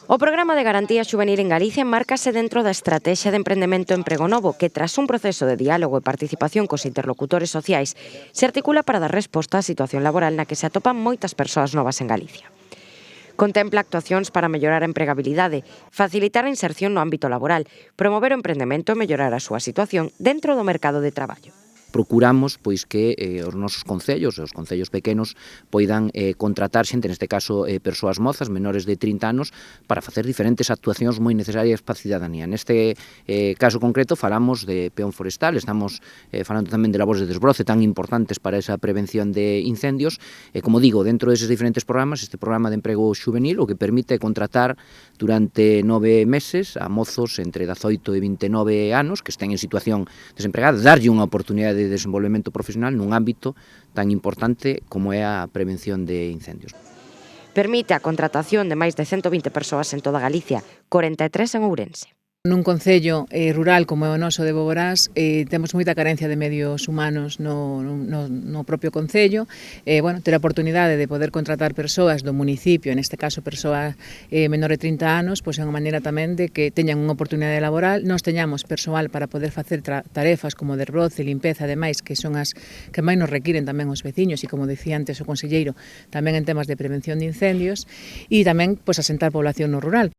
O Programa de Garantía Xuvenil en Galicia enmárcase dentro da Estrategia de Emprendemento e Emprego Novo, que tras un proceso de diálogo e participación cos interlocutores sociais se articula para dar resposta á situación laboral na que se atopan moitas persoas novas en Galicia. Contempla actuacións para mellorar a empregabilidade, facilitar a inserción no ámbito laboral, promover o emprendemento e mellorar a súa situación dentro do mercado de traballo. Procuramos pois que os nosos concellos, os concellos pequenos, poidan contratar xente, neste caso persoas mozas, menores de 30 anos, para facer diferentes actuacións moi necesarias para a cidadanía. Neste caso concreto falamos de peón forestal, estamos falando tamén de labores de desbroce tan importantes para esa prevención de incendios, e como digo, dentro deses diferentes programas, este programa de emprego xuvenil o que permite contratar durante 9 meses a mozos entre 18 e 29 anos que estén en situación desempregada, darlle unha oportunidade de desenvolvemento profesional nun ámbito tan importante como é a prevención de incendios. Permite a contratación de máis de 120 persoas en toda Galicia, 43 en Ourense. Nun concello rural como é o noso de Boborás temos moita carencia de medios humanos no propio concello. Ter a oportunidade de poder contratar persoas do municipio, neste caso persoas menor de 30 anos, pois é unha maneira tamén de que teñan unha oportunidade laboral, nós teñamos persoal para poder facer tarefas como desbroce, limpeza, ademais, que son as que máis nos requiren tamén os veciños e, como dicía antes o conselleiro, tamén en temas de prevención de incendios e tamén pois asentar población no rural.